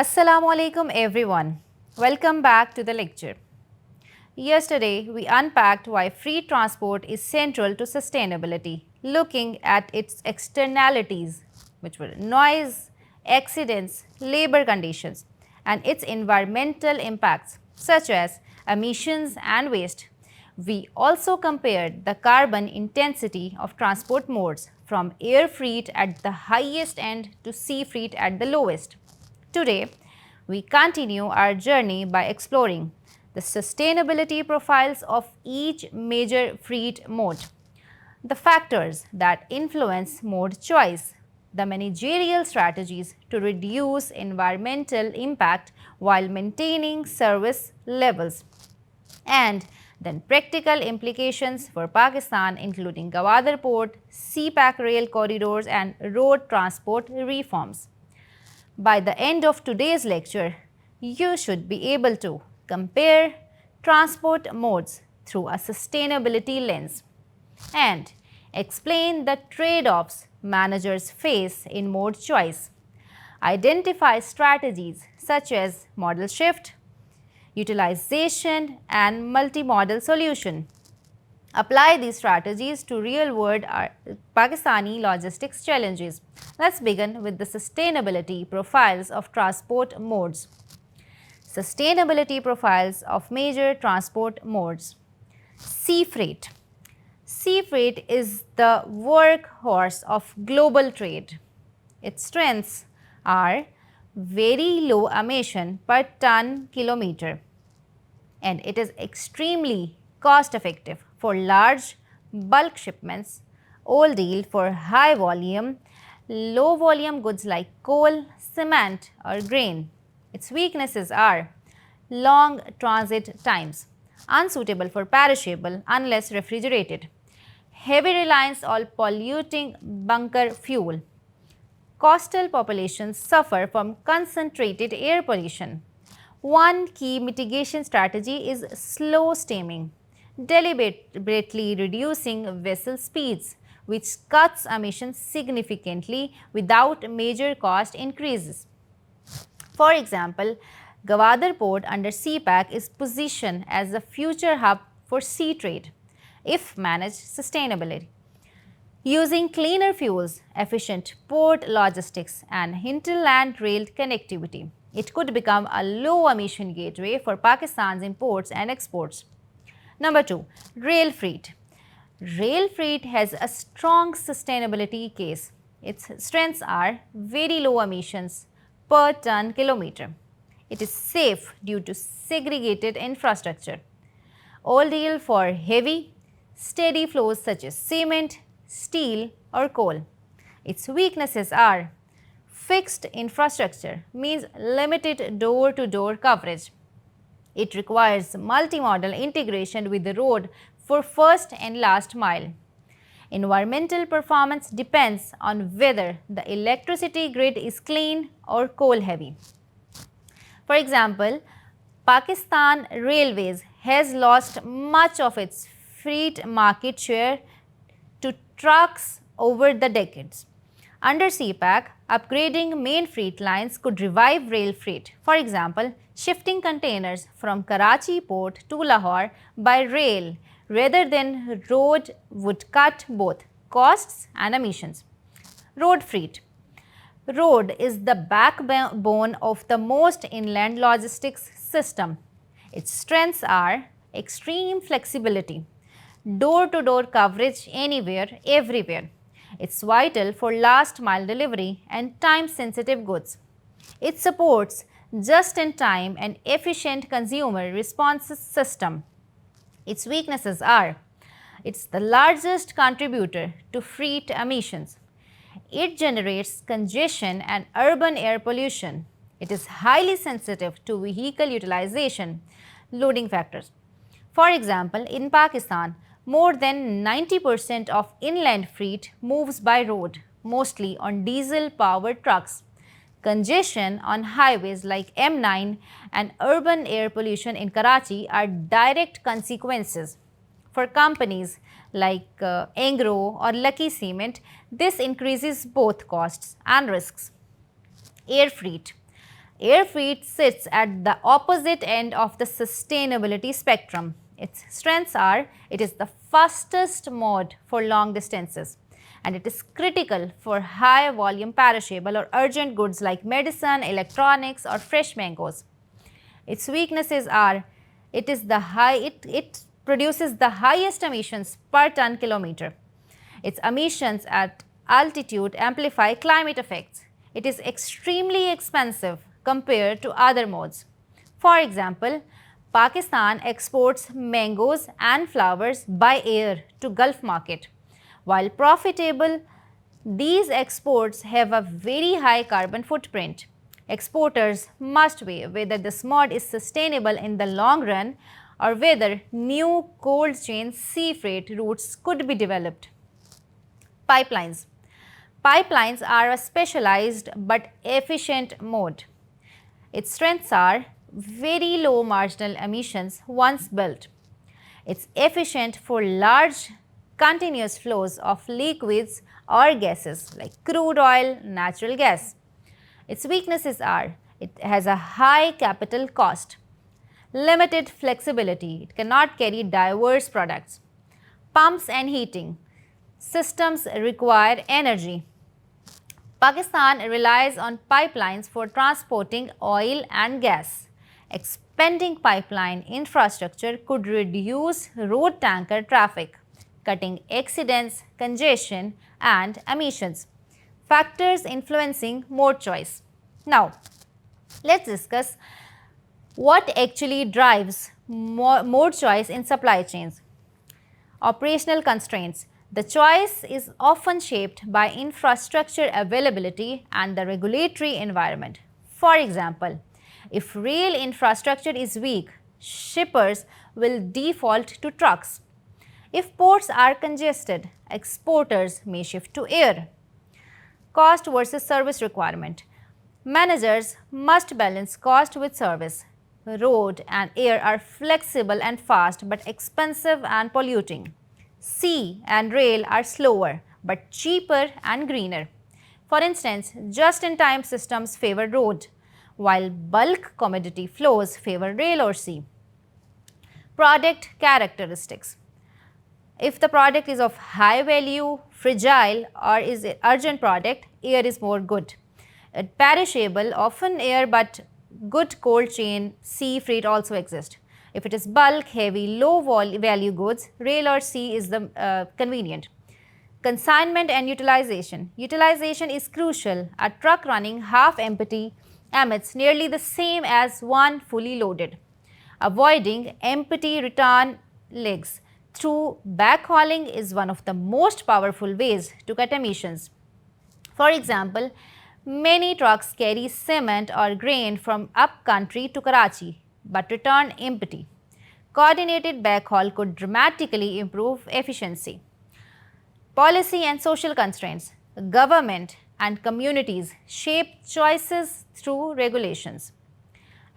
Assalamu alaikum everyone. Welcome back to the lecture. Yesterday, we unpacked why free transport is central to sustainability, looking at its externalities, which were noise, accidents, labor conditions, and its environmental impacts, such as emissions and waste. We also compared the carbon intensity of transport modes from air freight at the highest end to sea freight at the lowest. Today, we continue our journey by exploring the sustainability profiles of each major freight mode, the factors that influence mode choice, the managerial strategies to reduce environmental impact while maintaining service levels, and then practical implications for Pakistan, including Gwadar Port, CPAC rail corridors, and road transport reforms. By the end of today's lecture, you should be able to compare transport modes through a sustainability lens and explain the trade-offs managers face in mode choice. Identify strategies such as modal shift, utilization, and multimodal solution. Apply these strategies to real-world Pakistani logistics challenges. Let's begin with the sustainability profiles of transport modes. Sustainability profiles of major transport modes. Sea freight. Sea freight is the workhorse of global trade. Its strengths are very low emission per ton kilometer, and it is extremely cost effective for large bulk shipments, old deal for high volume, low volume goods like coal, cement, or grain. Its weaknesses are long transit times, unsuitable for perishable unless refrigerated, heavy reliance on polluting bunker fuel. Coastal populations suffer from concentrated air pollution. One key mitigation strategy is slow steaming, deliberately reducing vessel speeds, which cuts emissions significantly without major cost increases. For example, Gwadar Port under CPAC is positioned as a future hub for sea trade if managed sustainably. Using cleaner fuels, efficient port logistics, and hinterland rail connectivity, it could become a low emission gateway for Pakistan's imports and exports. Number 2, rail freight. Rail freight has a strong sustainability case. Its strengths are very low emissions per ton kilometer. It is safe due to segregated infrastructure. Ideal for heavy, steady flows such as cement, steel, or coal. Its weaknesses are fixed infrastructure means limited door-to-door coverage. It requires multimodal integration with the road for first and last mile. Environmental performance depends on whether the electricity grid is clean or coal heavy. For example, Pakistan Railways has lost much of its freight market share to trucks over the decades. Under CPAC, upgrading main freight lines could revive rail freight. For example, shifting containers from Karachi port to Lahore by rail rather than road would cut both costs and emissions. Road freight. Road is the backbone of the most inland logistics system. Its strengths are extreme flexibility, door-to-door coverage anywhere, everywhere. It's vital for last mile delivery and time-sensitive goods. It supports just-in-time and efficient consumer response system. Its weaknesses are it's the largest contributor to freight emissions. It generates congestion and urban air pollution. It is highly sensitive to vehicle utilization, loading factors. For example, in Pakistan, more than 90% of inland freight moves by road, mostly on diesel-powered trucks. Congestion on highways like M9 and urban air pollution in Karachi are direct consequences. For companies like Engro or Lucky Cement, this increases both costs and risks. Air freight. Air freight sits at the opposite end of the sustainability spectrum. Its strengths are it is the fastest mode for long distances and it is critical for high volume perishable or urgent goods like medicine, electronics or fresh mangoes. Its weaknesses are it produces the highest emissions per ton kilometer. Its emissions at altitude amplify climate effects. It is extremely expensive compared to other modes. For example, Pakistan exports mangoes and flowers by air to Gulf market. While profitable, these exports have a very high carbon footprint. Exporters must weigh whether this mode is sustainable in the long run or whether new cold chain sea freight routes could be developed. Pipelines. Pipelines are a specialized but efficient mode. Its strengths are very low marginal emissions once built. It's efficient for large continuous flows of liquids or gases like crude oil, natural gas. Its weaknesses are it has a high capital cost, limited flexibility, it cannot carry diverse products, pumps and heating systems require energy. Pakistan relies on pipelines for transporting oil and gas. Expanding pipeline infrastructure could reduce road tanker traffic, cutting accidents, congestion, and emissions. Factors influencing mode choice. Now, let's discuss what actually drives mode choice in supply chains. Operational constraints. The choice is often shaped by infrastructure availability and the regulatory environment. For example, if rail infrastructure is weak, shippers will default to trucks. If ports are congested, exporters may shift to air. Cost versus service requirement. Managers must balance cost with service. Road and air are flexible and fast but expensive and polluting. Sea and rail are slower but cheaper and greener. For instance, just-in-time systems favor road, while bulk commodity flows favor rail or sea. Product characteristics. If the product is of high value, fragile or is an urgent product, air is more good. Perishable, often air but good cold chain, sea freight also exists. If it is bulk, heavy, low value goods, rail or sea is the convenient. Consignment and utilization. Utilization is crucial. A truck running half empty emits nearly the same as one fully loaded. Avoiding empty return legs through backhauling is one of the most powerful ways to cut emissions. For example, many trucks carry cement or grain from upcountry to Karachi but return empty. Coordinated backhaul could dramatically improve efficiency. Policy and social constraints. Government and communities shape choices through regulations.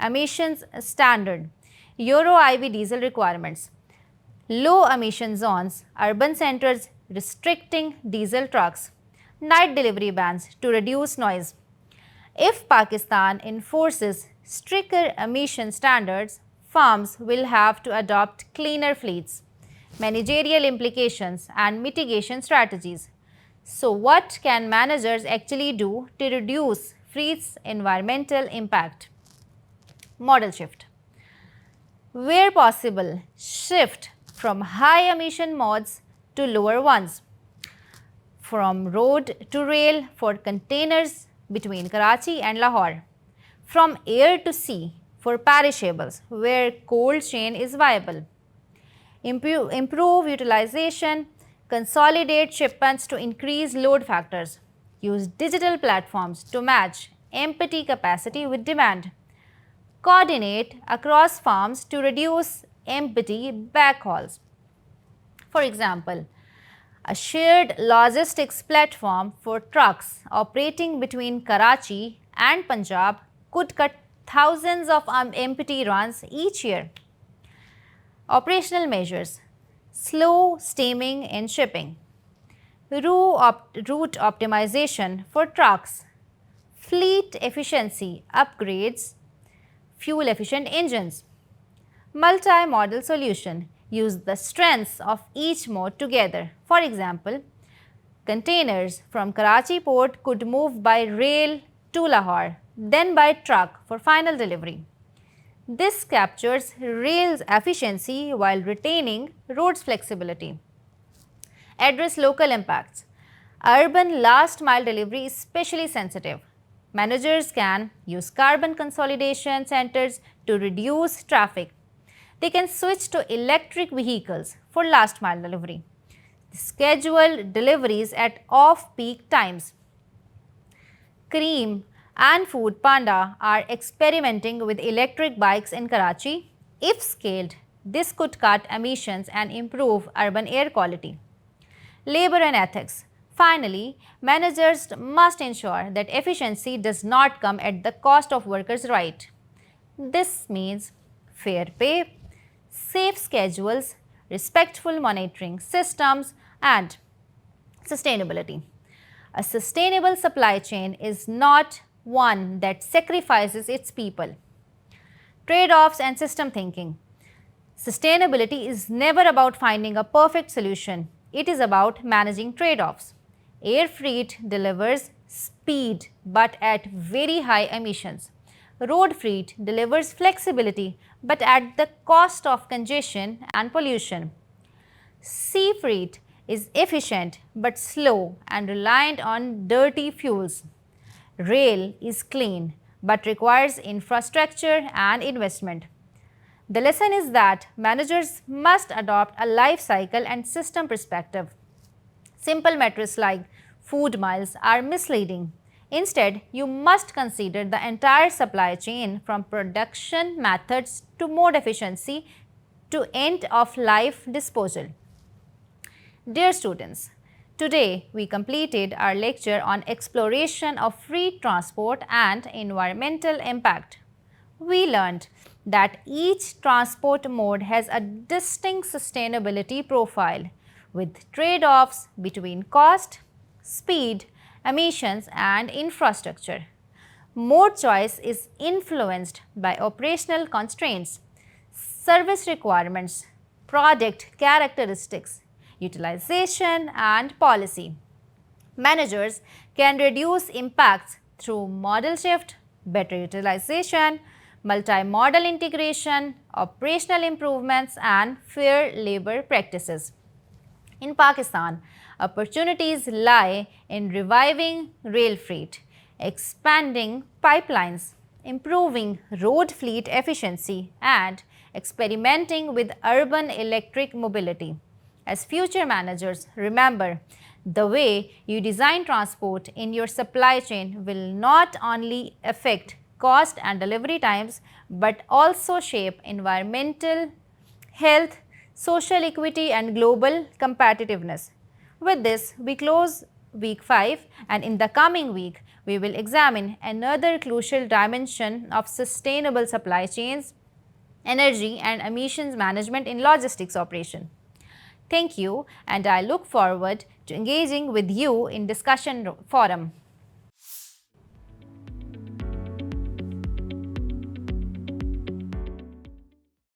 Emissions standard. Euro IV diesel requirements. Low emission zones, urban centers restricting diesel trucks, night delivery bans to reduce noise. If Pakistan enforces stricter emission standards, firms will have to adopt cleaner fleets, managerial implications and mitigation strategies. So, what can managers actually do to reduce fleet's environmental impact? Model shift. Where possible, shift from high emission modes to lower ones, from road to rail for containers between Karachi and Lahore, from air to sea for perishables where cold chain is viable. Improve utilization, consolidate shipments to increase load factors, use digital platforms to match empty capacity with demand, coordinate across farms to reduce empty backhauls. For example, a shared logistics platform for trucks operating between Karachi and Punjab could cut thousands of empty runs each year. Operational measures. Slow steaming in shipping. Route optimization for trucks. Fleet efficiency upgrades fuel efficient engines. Multi-modal solution use the strengths of each mode together. For example, containers from Karachi port could move by rail to Lahore, then by truck for final delivery. This captures rail's efficiency while retaining road's flexibility. Address local impacts. Urban last mile delivery is especially sensitive. Managers can use carbon consolidation centers to reduce traffic. They can switch to electric vehicles for last mile delivery. Schedule deliveries at off-peak times. Cream and Food Panda are experimenting with electric bikes in Karachi. If scaled, this could cut emissions and improve urban air quality. Labor and ethics. Finally, managers must ensure that efficiency does not come at the cost of workers' rights. This means fair pay, safe schedules, respectful monitoring systems, and sustainability. A sustainable supply chain is not one that sacrifices its people. Trade-offs and system thinking. Sustainability is never about finding a perfect solution. It is about managing trade-offs. Air freight delivers speed but at very high emissions. Road freight delivers flexibility but at the cost of congestion and pollution. Sea freight is efficient but slow and reliant on dirty fuels. Rail is clean but requires infrastructure and investment. The lesson is that managers must adopt a life cycle and system perspective. Simple metrics like food miles are misleading. Instead, you must consider the entire supply chain from production methods to mode efficiency to end-of-life disposal. Dear students, today we completed our lecture on exploration of freight transport and environmental impact. We learned that each transport mode has a distinct sustainability profile with trade-offs between cost, speed, emissions, and infrastructure. Mode choice is influenced by operational constraints, service requirements, product characteristics, utilization, and policy. Managers can reduce impacts through model shift, better utilization, multi-modal integration, operational improvements, and fair labor practices. In Pakistan, opportunities lie in reviving rail freight, expanding pipelines, improving road fleet efficiency, and experimenting with urban electric mobility. As future managers, remember, the way you design transport in your supply chain will not only affect cost and delivery times, but also shape environmental, health, social equity, and global competitiveness. With this, we close week 5, and in the coming week, we will examine another crucial dimension of sustainable supply chains, energy and emissions management in logistics operation. Thank you, and I look forward to engaging with you in discussion forum.